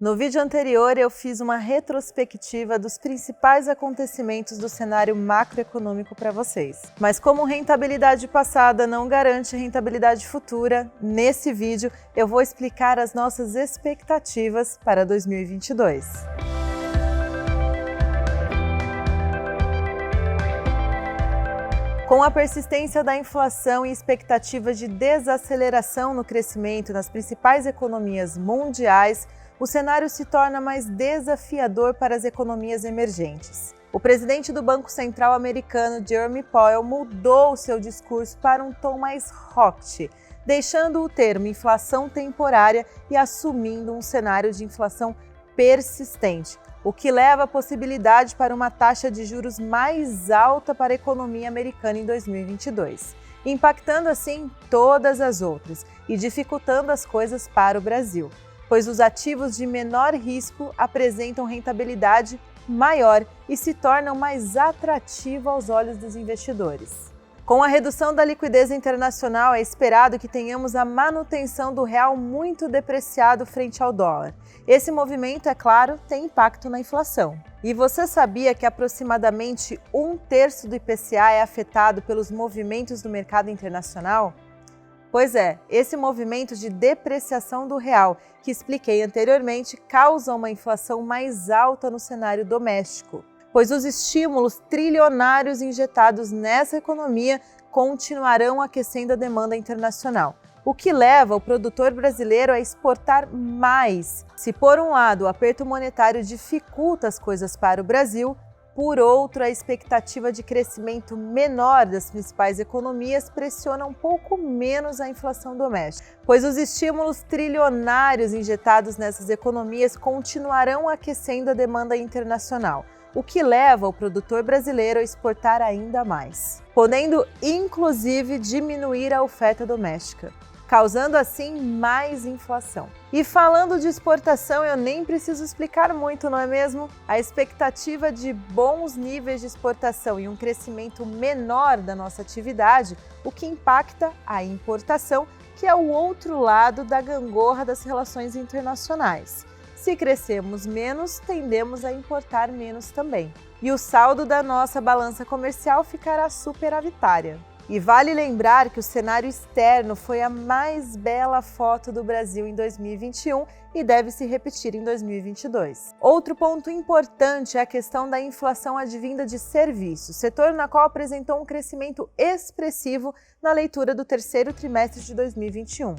No vídeo anterior, eu fiz uma retrospectiva dos principais acontecimentos do cenário macroeconômico para vocês. Mas como rentabilidade passada não garante rentabilidade futura, nesse vídeo eu vou explicar as nossas expectativas para 2022. Com a persistência da inflação e expectativas de desaceleração no crescimento nas principais economias mundiais, o cenário se torna mais desafiador para as economias emergentes. O presidente do Banco Central americano, Jerome Powell, mudou seu discurso para um tom mais hawkish, deixando o termo inflação temporária e assumindo um cenário de inflação persistente, o que leva à possibilidade para uma taxa de juros mais alta para a economia americana em 2022, impactando assim todas as outras e dificultando as coisas para o Brasil, pois os ativos de menor risco apresentam rentabilidade maior e se tornam mais atrativos aos olhos dos investidores. Com a redução da liquidez internacional, é esperado que tenhamos a manutenção do real muito depreciado frente ao dólar. Esse movimento, é claro, tem impacto na inflação. E você sabia que aproximadamente 1/3 do IPCA é afetado pelos movimentos do mercado internacional? Pois é, esse movimento de depreciação do real, que expliquei anteriormente, causa uma inflação mais alta no cenário doméstico, pois os estímulos trilionários injetados nessa economia continuarão aquecendo a demanda internacional, o que leva o produtor brasileiro a exportar mais. Se por um lado o aperto monetário dificulta as coisas para o Brasil, por outro, a expectativa de crescimento menor das principais economias pressiona um pouco menos a inflação doméstica, pois os estímulos trilionários injetados nessas economias continuarão aquecendo a demanda internacional, o que leva o produtor brasileiro a exportar ainda mais, podendo inclusive diminuir a oferta doméstica, causando assim mais inflação. E falando de exportação, eu nem preciso explicar muito, não é mesmo? A expectativa de bons níveis de exportação e um crescimento menor da nossa atividade, o que impacta a importação, que é o outro lado da gangorra das relações internacionais. Se crescemos menos, tendemos a importar menos também. E o saldo da nossa balança comercial ficará superavitária. E vale lembrar que o cenário externo foi a mais bela foto do Brasil em 2021 e deve se repetir em 2022. Outro ponto importante é a questão da inflação advinda de serviços, setor na qual apresentou um crescimento expressivo na leitura do terceiro trimestre de 2021.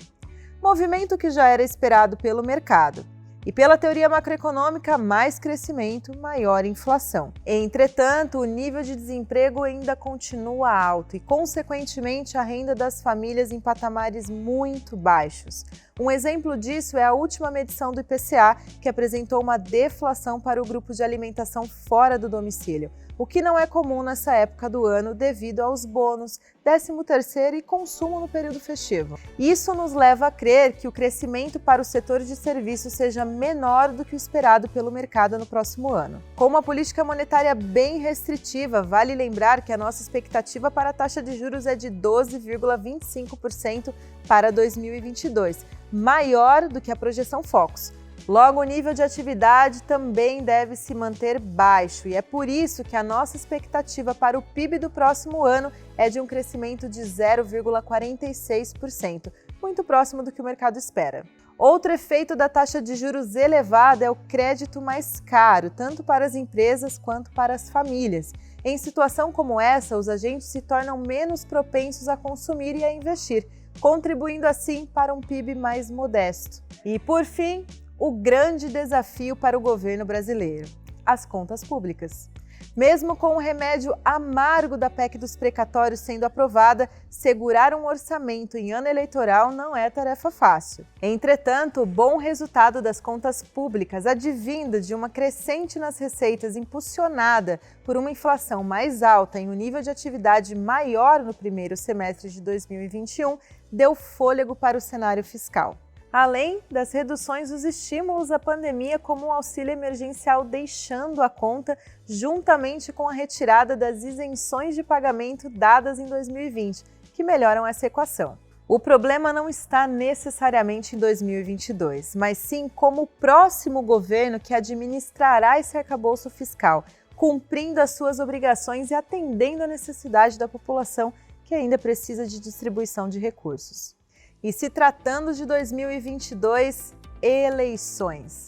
Movimento que já era esperado pelo mercado. E pela teoria macroeconômica, mais crescimento, maior inflação. Entretanto, o nível de desemprego ainda continua alto e, consequentemente, a renda das famílias em patamares muito baixos. Um exemplo disso é a última medição do IPCA, que apresentou uma deflação para o grupo de alimentação fora do domicílio, o que não é comum nessa época do ano devido aos bônus, 13º e consumo no período festivo. Isso nos leva a crer que o crescimento para o setor de serviços seja menor do que o esperado pelo mercado no próximo ano. Com uma política monetária bem restritiva, vale lembrar que a nossa expectativa para a taxa de juros é de 12,25% para 2022, maior do que a projeção Focus. Logo, o nível de atividade também deve se manter baixo e é por isso que a nossa expectativa para o PIB do próximo ano é de um crescimento de 0,46%, muito próximo do que o mercado espera. Outro efeito da taxa de juros elevada é o crédito mais caro, tanto para as empresas quanto para as famílias. Em situação como essa, os agentes se tornam menos propensos a consumir e a investir, contribuindo assim para um PIB mais modesto. E, por fim, o grande desafio para o governo brasileiro: as contas públicas. Mesmo com o remédio amargo da PEC dos precatórios sendo aprovada, segurar um orçamento em ano eleitoral não é tarefa fácil. Entretanto, o bom resultado das contas públicas, advindo de uma crescente nas receitas impulsionada por uma inflação mais alta e um nível de atividade maior no primeiro semestre de 2021, deu fôlego para o cenário fiscal. Além das reduções dos estímulos à pandemia, como o auxílio emergencial deixando a conta, juntamente com a retirada das isenções de pagamento dadas em 2020, que melhoram essa equação. O problema não está necessariamente em 2022, mas sim como o próximo governo que administrará esse arcabouço fiscal, cumprindo as suas obrigações e atendendo à necessidade da população que ainda precisa de distribuição de recursos. E se tratando de 2022, eleições.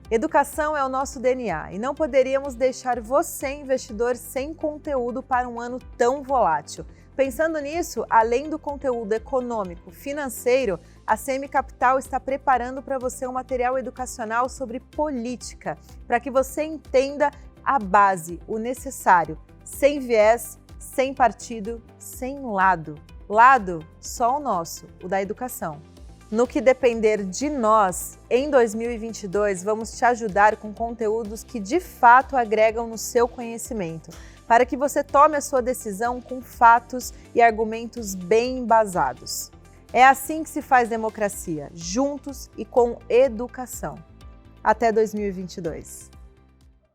Educação é o nosso DNA e não poderíamos deixar você, investidor, sem conteúdo para um ano tão volátil. Pensando nisso, além do conteúdo econômico, financeiro, a CM Capital está preparando para você um material educacional sobre política, para que você entenda a base, o necessário, sem viés, sem partido, sem lado. Lado só o nosso, o da educação. No que depender de nós, em 2022, vamos te ajudar com conteúdos que de fato agregam no seu conhecimento, para que você tome a sua decisão com fatos e argumentos bem embasados. É assim que se faz democracia, juntos e com educação. Até 2022.